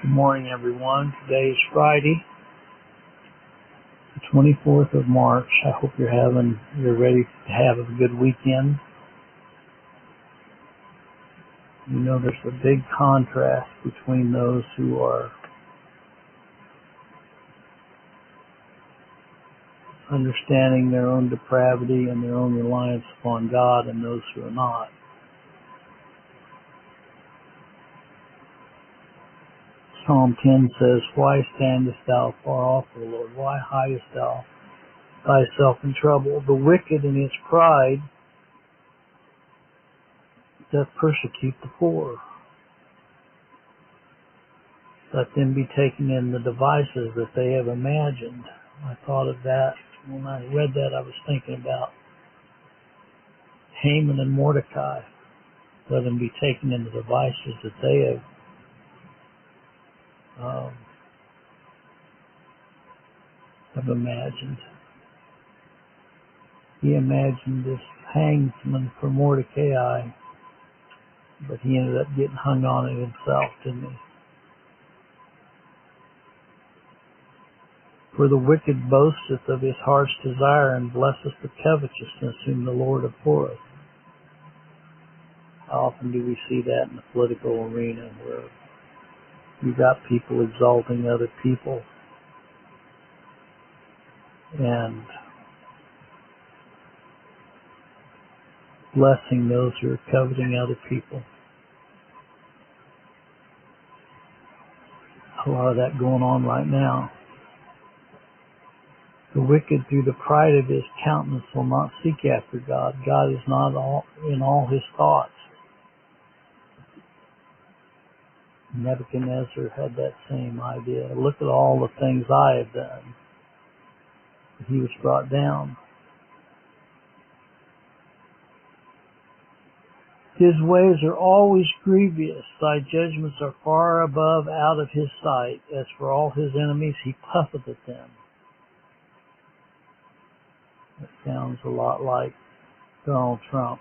Good morning, everyone. Today is Friday, the 24th of March. I hope you're ready to have a good weekend. You know, there's a big contrast between those who are understanding their own depravity and their own reliance upon God and those who are not. Psalm 10 says, "Why standest thou far off, O Lord? Why hidest thou thyself in trouble? The wicked in his pride doth persecute the poor. Let them be taken in the devices that they have imagined." I thought of that. When I read that, I was thinking about Haman and Mordecai. Let them be taken in the devices that they have imagined. He imagined this hangman for Mordecai, but he ended up getting hung on it himself, didn't he? For the wicked boasteth of his heart's desire, and blesseth the covetousness whom the Lord abhorreth. How often do we see that in the political arena, where you've got people exalting other people and blessing those who are coveting other people? A lot of that going on right now. The wicked, through the pride of his countenance, will not seek after God. God is not in all his thoughts. Nebuchadnezzar had that same idea. Look at all the things I have done. He was brought down. His ways are always grievous. Thy judgments are far above out of his sight. As for all his enemies, he puffeth at them. That sounds a lot like Donald Trump.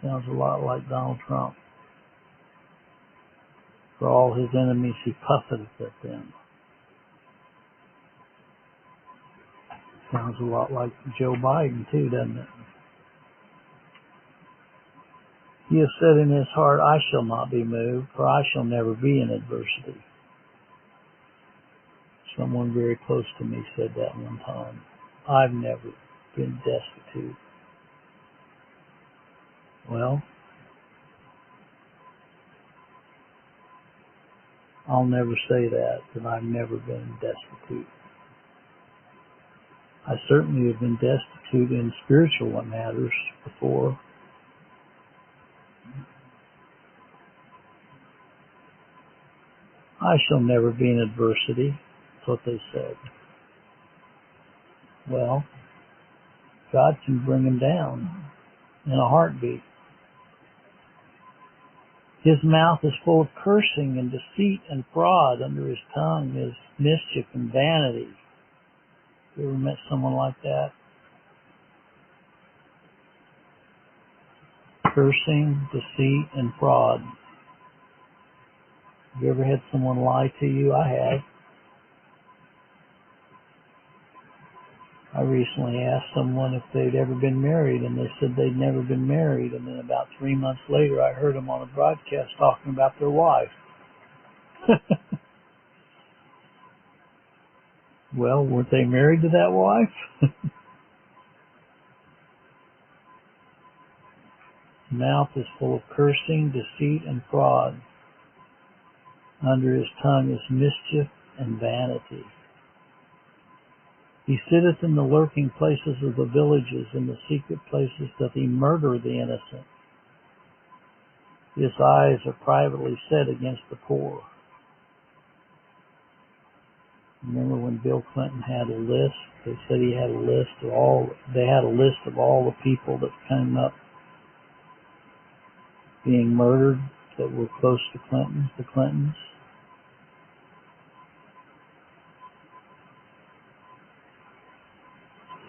Sounds a lot like Donald Trump. For all his enemies, he puffeth at them. Sounds a lot like Joe Biden, too, doesn't it? He has said in his heart, I shall not be moved, for I shall never be in adversity. Someone very close to me said that one time. I've never been destitute. Well, I'll never say that I've never been destitute. I certainly have been destitute in spiritual matters before. I shall never be in adversity. That's what they said. Well, God can bring him down in a heartbeat. His mouth is full of cursing and deceit and fraud. Under his tongue is mischief and vanity. You ever met someone like that? Cursing, deceit, and fraud. Have you ever had someone lie to you? I have. I recently asked someone if they'd ever been married, and they said they'd never been married. And then about 3 months later, I heard them on a broadcast talking about their wife. Well, weren't they married to that wife? Mouth is full of cursing, deceit, and fraud. Under his tongue is mischief and vanity. He sitteth in the lurking places of the villages. In the secret places doth he murder the innocent. His eyes are privately set against the poor. Remember when Bill Clinton had a list? They said he had a list of all the people that came up being murdered that were close to the Clintons.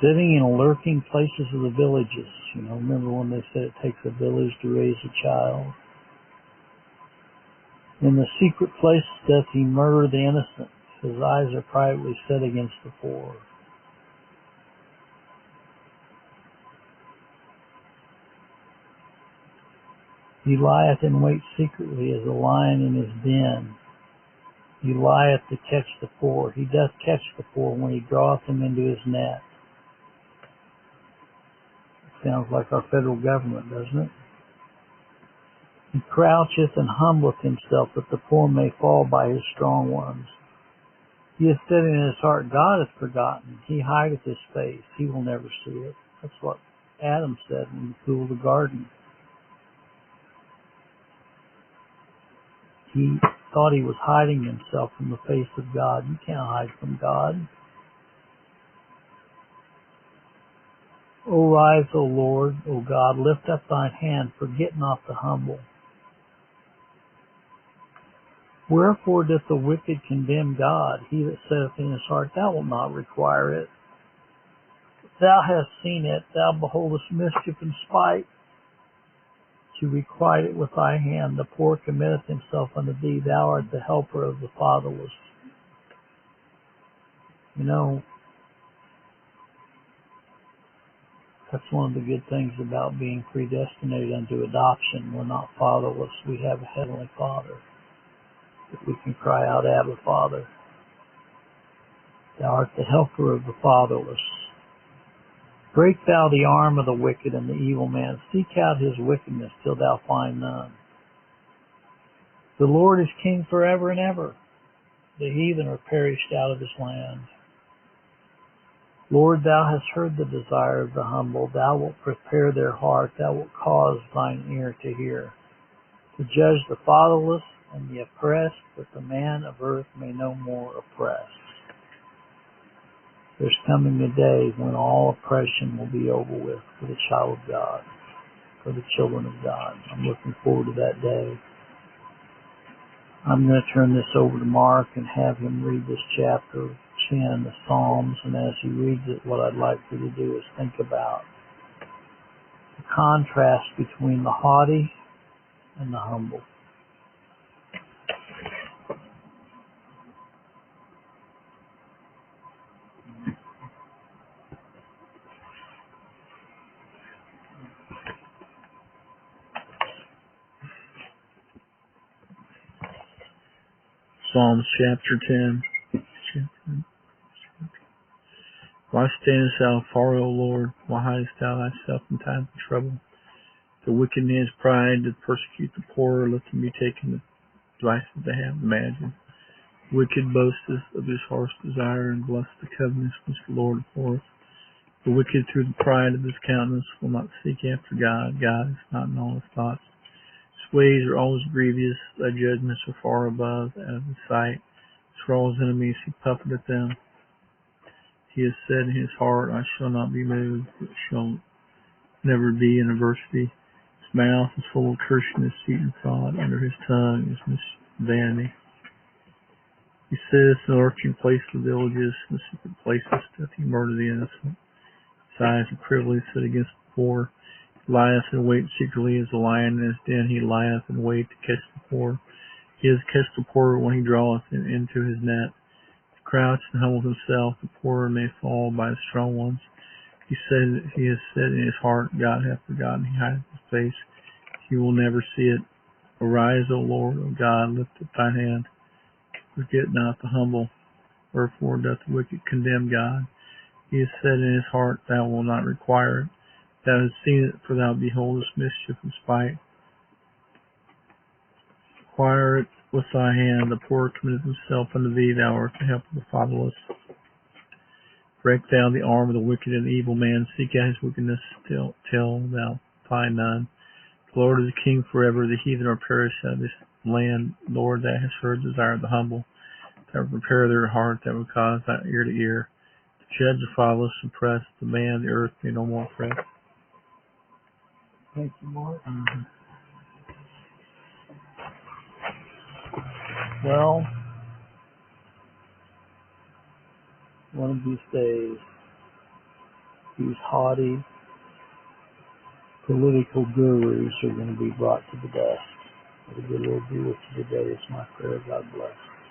Sitting in lurking places of the villages. Remember when they said it takes a village to raise a child? In the secret places doth he murder the innocent. His eyes are privately set against the poor. He lieth in wait secretly as a lion in his den. He lieth to catch the poor. He doth catch the poor when he draweth them into his net. Sounds like our federal government, doesn't it? He croucheth and humbleth himself, that the poor may fall by his strong ones. He hath said in his heart, God hath forgotten. He hideth his face. He will never see it. That's what Adam said in the cool of the garden. He thought he was hiding himself from the face of God. You can't hide from God. O rise, O Lord, O God, lift up thine hand, forget not the humble. Wherefore doth the wicked condemn God? He that saith in his heart, Thou wilt not require it. Thou hast seen it, thou beholdest mischief and spite, to requite it with thy hand. The poor committeth himself unto thee. Thou art the helper of the fatherless. You know, that's one of the good things about being predestinated unto adoption. We're not fatherless. We have a heavenly Father that we can cry out, Abba, Father. Thou art the helper of the fatherless. Break thou the arm of the wicked and the evil man. Seek out his wickedness till thou find none. The Lord is king forever and ever. The heathen are perished out of his land. Lord, thou hast heard the desire of the humble. Thou wilt prepare their heart. Thou wilt cause thine ear to hear, to judge the fatherless and the oppressed, that the man of earth may no more oppress. There's coming a day when all oppression will be over with for the child of God, for the children of God. I'm looking forward to that day. I'm going to turn this over to Mark and have him read this chapter 10, the Psalms, and as he reads it, what I'd like you to do is think about the contrast between the haughty and the humble. Psalms chapter 10. Why standest thou far, O Lord? Why hidest thou thyself in times of trouble? The wicked in his pride doth persecute the poor, let them be taken the devices they have imagined. Wicked boasteth of his heart's desire, and bless the covenants which the Lord abhorreth. The wicked through the pride of his countenance will not seek after God. God is not in all his thoughts. His ways are always grievous, thy judgments are far above, out of his sight. As for all his enemies, he puffeth at them. He has said in his heart, I shall not be moved, it shall never be in adversity. His mouth is full of cursing, deceit, and fraud. Under his tongue is vanity. He says in the lurking place of the villages, in the secret places doth he murder the innocent. His eyes are privily set against the poor. He lieth in wait secretly as a lion in his den. He lieth in wait to catch the poor. He has catched the poor when he draweth him into his net. He crouched and humbled himself. The poor may fall by the strong ones. He has said in his heart, God hath forgotten. He hideth his face. He will never see it. Arise, O Lord, O God, lift up thine hand. Forget not the humble. Wherefore doth the wicked condemn God? He has said in his heart, Thou wilt not require it. Thou hast seen it, for thou beholdest mischief and spite. Acquire it with thy hand. The poor committeth himself unto thee. Thou art the help of the fatherless. Break thou the arm of the wicked and the evil man. Seek out his wickedness till thou find none. The Lord is king forever. The heathen are perished out of this land. Lord, thou hast heard the desire of the humble. Thou wilt prepare their heart. That will cause thy ear to hear. To judge the fatherless and oppressed. The man of the earth may no more fret. Thank you, Mark. Well, one of these days, these haughty political gurus are going to be brought to the dust. May the good Lord be with you today. It's my prayer. God bless.